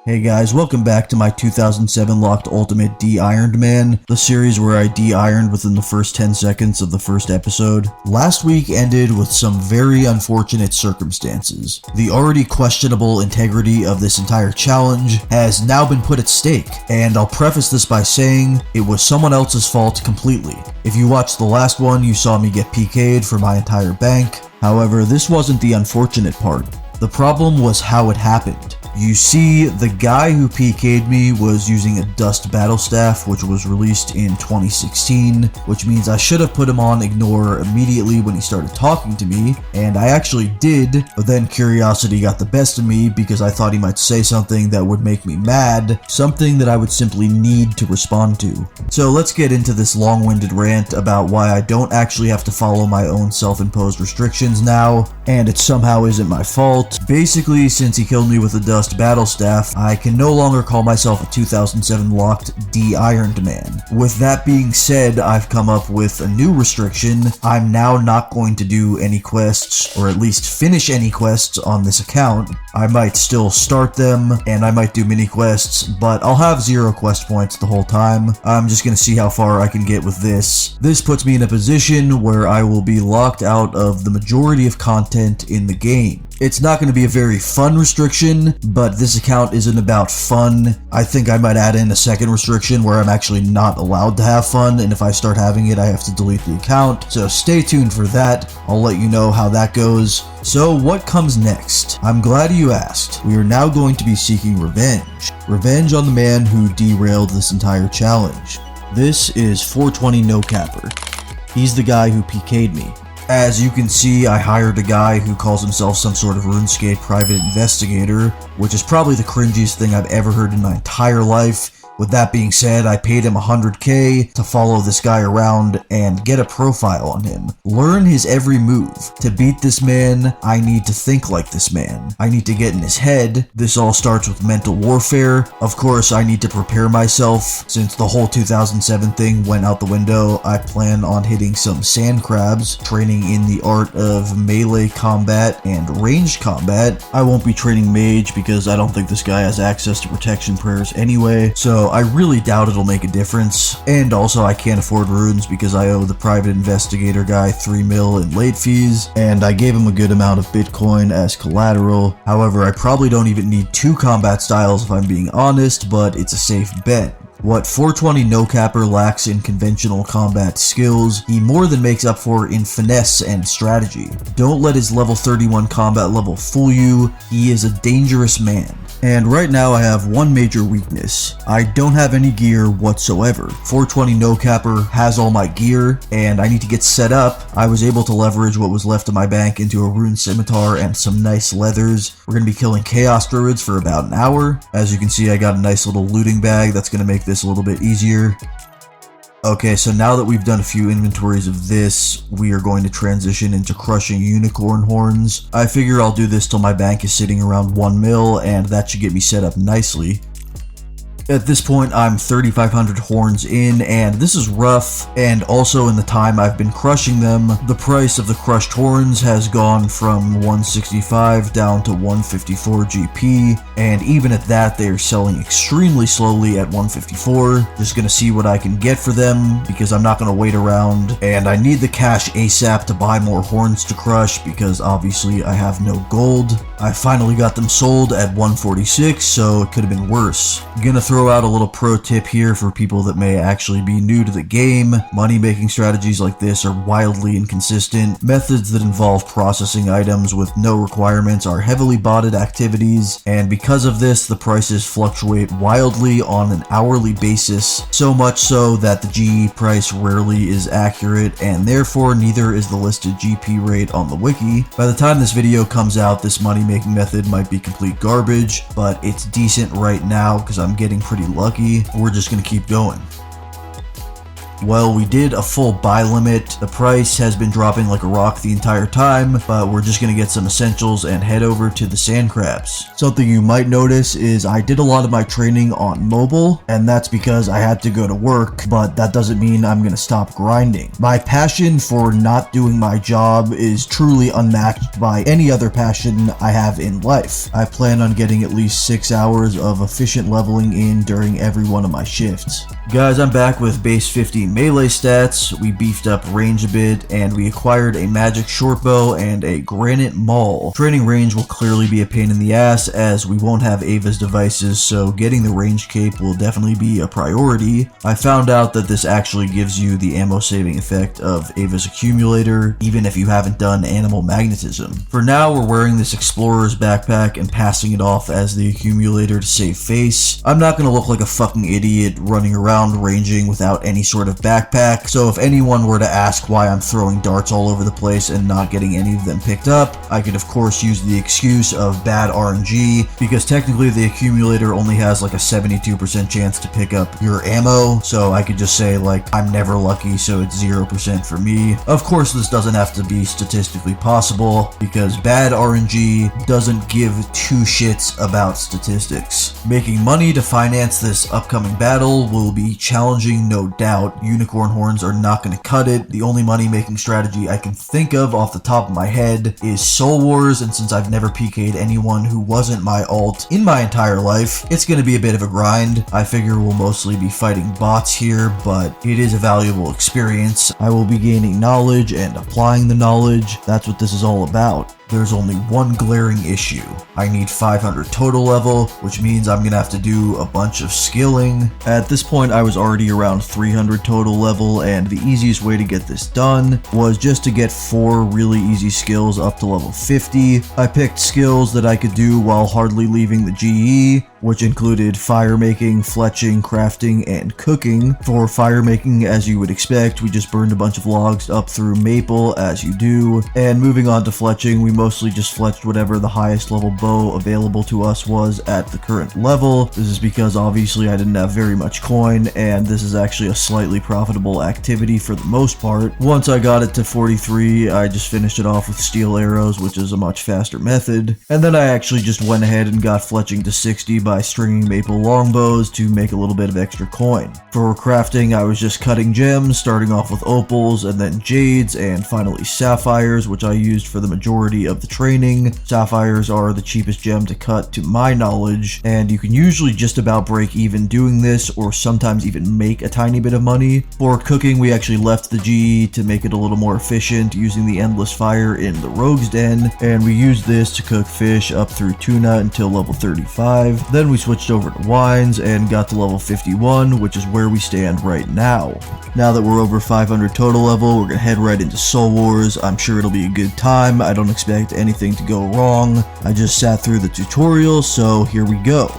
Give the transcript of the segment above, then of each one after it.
Hey guys, welcome back to my 2007 locked Ultimate De-Ironed Man, the series where I de-ironed within the first 10 seconds of the first episode. Last week ended with some very unfortunate circumstances. The already questionable integrity of this entire challenge has now been put at stake, and I'll preface this by saying it was someone else's fault completely. If you watched the last one, you saw me get PK'd for my entire bank. However, this wasn't the unfortunate part. The problem was how it happened. You see, the guy who PK'd me was using a dust battle staff, which was released in 2016, which means I should have put him on ignore immediately when he started talking to me, and I actually did, but then curiosity got the best of me because I thought he might say something that would make me mad, something that I would simply need to respond to. So let's get into this long-winded rant about why I don't actually have to follow my own self-imposed restrictions now, and it somehow isn't my fault. Basically, since he killed me with a dust battle staff, I can no longer call myself a 2007 locked De-Ironed Man. With that being said, I've come up with a new restriction. I'm now not going to do any quests, or at least finish any quests on this account. I might still start them, and I might do mini quests, but I'll have 0 quest points the whole time. I'm just gonna see how far I can get with this. This puts me in a position where I will be locked out of the majority of content in the game. It's not going to be a very fun restriction, but this account isn't about fun. I think I might add in a second restriction where I'm actually not allowed to have fun, and if I start having it, I have to delete the account. So stay tuned for that. I'll let you know how that goes. So what comes next? I'm glad you asked. We are now going to be seeking revenge. Revenge on the man who derailed this entire challenge. This is 420 No Capper. He's the guy who PK'd me. As you can see, I hired a guy who calls himself some sort of RuneScape private investigator, which is probably the cringiest thing I've ever heard in my entire life. With that being said, I paid him 100k to follow this guy around and get a profile on him. Learn his every move. To beat this man, I need to think like this man. I need to get in his head. This all starts with mental warfare. Of course, I need to prepare myself. Since the whole 2007 thing went out the window, I plan on hitting some sand crabs, training in the art of melee combat and ranged combat. I won't be training mage because I don't think this guy has access to protection prayers anyway, so I really doubt it'll make a difference. And also I can't afford runes because I owe the private investigator guy 3 mil in late fees, and I gave him a good amount of Bitcoin as collateral. However, I probably don't even need 2 combat styles if I'm being honest, but it's a safe bet. What 420 No Capper lacks in conventional combat skills, he more than makes up for in finesse and strategy. Don't let his level 31 combat level fool you, he is a dangerous man. And right now I have one major weakness. I don't have any gear whatsoever. 420 No Capper has all my gear, and I need to get set up. I was able to leverage what was left of my bank into a rune scimitar and some nice leathers. We're going to be killing chaos druids for about an hour. As you can see, I got a nice little looting bag that's going to make this a little bit easier. Okay, so now that we've done a few inventories of this, we are going to transition into crushing unicorn horns. I figure I'll do this till my bank is sitting around 1 mil, and that should get me set up nicely. At this point, I'm 3,500 horns in, and this is rough, and also in the time I've been crushing them, the price of the crushed horns has gone from 165 down to 154 GP, and even at that, they are selling extremely slowly at 154. Just gonna see what I can get for them, because I'm not gonna wait around, and I need the cash ASAP to buy more horns to crush, because obviously I have no gold. I finally got them sold at 146, so it could have been worse. I'm gonna throw out a little pro tip here for people that may actually be new to the game. Money making strategies like this are wildly inconsistent. Methods that involve processing items with no requirements are heavily botted activities, and because of this, the prices fluctuate wildly on an hourly basis, so much so that the GE price rarely is accurate, and therefore neither is the listed GP rate on the wiki. By the time this video comes out, this money making method might be complete garbage, but it's decent right now because I'm getting pretty lucky. We're just gonna keep going. Well, we did a full buy limit. The price has been dropping like a rock the entire time, but we're just gonna get some essentials and head over to the sand crabs. Something you might notice is I did a lot of my training on mobile, and that's because I had to go to work, but that doesn't mean I'm gonna stop grinding. My passion for not doing my job is truly unmatched by any other passion I have in life. I plan on getting at least 6 hours of efficient leveling in during every one of my shifts. Guys, I'm back with base 50 melee stats. We beefed up range a bit, and we acquired a magic short bow and a granite maul. Training range will clearly be a pain in the ass as we won't have Ava's devices, so getting the range cape will definitely be a priority. I found out that this actually gives you the ammo saving effect of Ava's accumulator, even if you haven't done animal magnetism. For now, we're wearing this explorer's backpack and passing it off as the accumulator to save face. I'm not gonna look like a fucking idiot running around ranging without any sort of backpack, so if anyone were to ask why I'm throwing darts all over the place and not getting any of them picked up, I could of course use the excuse of bad RNG, because technically the accumulator only has like a 72% chance to pick up your ammo, so I could just say like I'm never lucky, so it's 0% for me. Of course this doesn't have to be statistically possible, because bad RNG doesn't give two shits about statistics. Making money to finance this upcoming battle will be challenging, no doubt. Unicorn horns are not going to cut it. The only money making strategy I can think of off the top of my head is Soul Wars, and since I've never PK'd anyone who wasn't my alt in my entire life, it's going to be a bit of a grind. I figure we'll mostly be fighting bots here, but it is a valuable experience. I will be gaining knowledge and applying the knowledge. That's what this is all about. There's only one glaring issue. I need 500 total level, which means I'm gonna have to do a bunch of skilling. At this point, I was already around 300 total level, and the easiest way to get this done was just to get 4 really easy skills up to level 50. I picked skills that I could do while hardly leaving the GE, which included fire making, fletching, crafting, and cooking. For fire making, as you would expect, we just burned a bunch of logs up through maple, as you do, and moving on to fletching, we mostly just fletched whatever the highest level bow available to us was at the current level. This is because obviously I didn't have very much coin, and this is actually a slightly profitable activity for the most part. Once I got it to 43, I just finished it off with steel arrows, which is a much faster method, and then I actually just went ahead and got fletching to 60 by stringing maple longbows to make a little bit of extra coin. For crafting, I was just cutting gems, starting off with opals and then jades and finally sapphires, which I used for the majority of the training. Sapphires are the cheapest gem to cut to my knowledge, and you can usually just about break even doing this, or sometimes even make a tiny bit of money. For cooking, we actually left the GE to make it a little more efficient using the endless fire in the rogue's den, and we used this to cook fish up through tuna until level 35. Then we switched over to wines and got to level 51, which is where we stand right now. Now that we're over 500 total level, we're gonna head right into Soul Wars. I'm sure it'll be a good time. I don't expect anything to go wrong. I just sat through the tutorial, so here we go.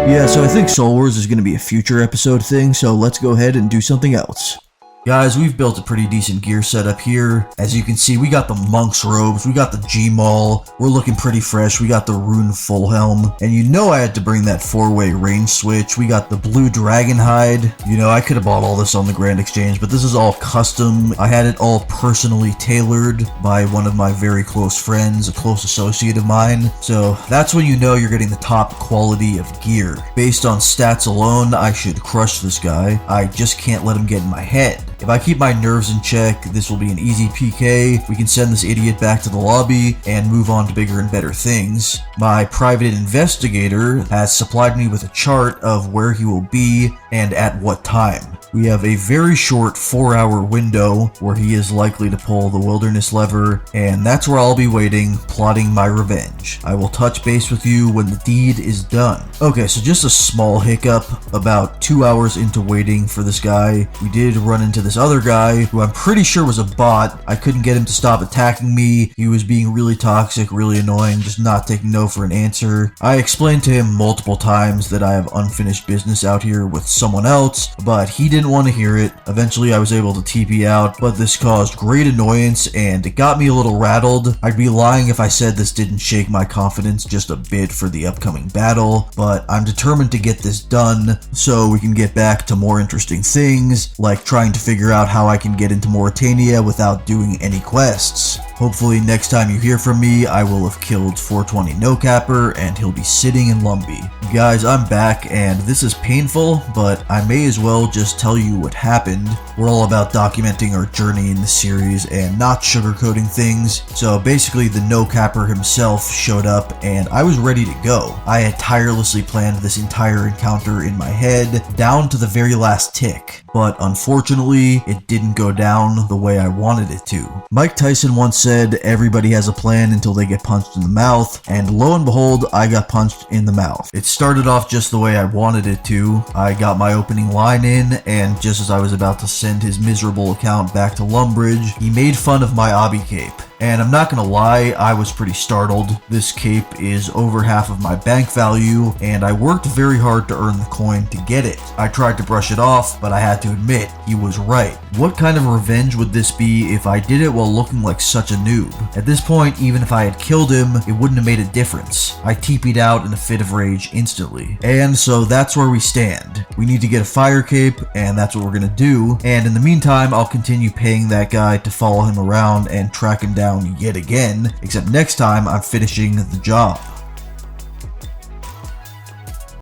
Yeah, so I think Soul Wars is going to be a future episode thing, so let's go ahead and do something else. Guys, we've built a pretty decent gear setup here. As you can see, we got the monk's robes, we got the G-Maul, we're looking pretty fresh, we got the rune full helm, and you know I had to bring that 4-way range switch. We got the blue dragon hide. You know, I could have bought all this on the Grand Exchange, but this is all custom. I had it all personally tailored by one of my very close friends, a close associate of mine, so that's when you know you're getting the top quality of gear. Based on stats alone, I should crush this guy. I just can't let him get in my head. If I keep my nerves in check, this will be an easy PK. We can send this idiot back to the lobby and move on to bigger and better things. My private investigator has supplied me with a chart of where he will be and at what time. We have a very short 4-hour window where he is likely to pull the wilderness lever, and that's where I'll be waiting, plotting my revenge. I will touch base with you when the deed is done. Okay, so just a small hiccup. About 2 hours into waiting for this guy, we did run into this other guy who I'm pretty sure was a bot. I couldn't get him to stop attacking me. He was being really toxic, really annoying, just not taking no for an answer. I explained to him multiple times that I have unfinished business out here with someone else, but he didn't didn't want to hear it. Eventually I was able to TP out, but this caused great annoyance and it got me a little rattled. I'd be lying if I said this didn't shake my confidence just a bit for the upcoming battle, but I'm determined to get this done so we can get back to more interesting things, like trying to figure out how I can get into Mauritania without doing any quests. Hopefully next time you hear from me, I will have killed 420 No Capper and he'll be sitting in Lumbee. Guys, I'm back and this is painful, but I may as well just tell you what happened. We're all about documenting our journey in the series and not sugarcoating things. So basically the No Capper himself showed up and I was ready to go. I had tirelessly planned this entire encounter in my head down to the very last tick, but unfortunately it didn't go down the way I wanted it to. Mike Tyson once said everybody has a plan until they get punched in the mouth, and lo and behold, I got punched in the mouth. It started off just the way I wanted it to. I got my opening line in, and just as I was about to send his miserable account back to Lumbridge, he made fun of my obby cape. And I'm not gonna lie, I was pretty startled. This cape is over half of my bank value, and I worked very hard to earn the coin to get it. I tried to brush it off, but I had to admit, he was right. What kind of revenge would this be if I did it while looking like such a noob? At this point, even if I had killed him, it wouldn't have made a difference. I TP'd out in a fit of rage instantly. And so that's where we stand. We need to get a fire cape, and that's what we're gonna do. And in the meantime, I'll continue paying that guy to follow him around and track him down yet again, except next time I'm finishing the job.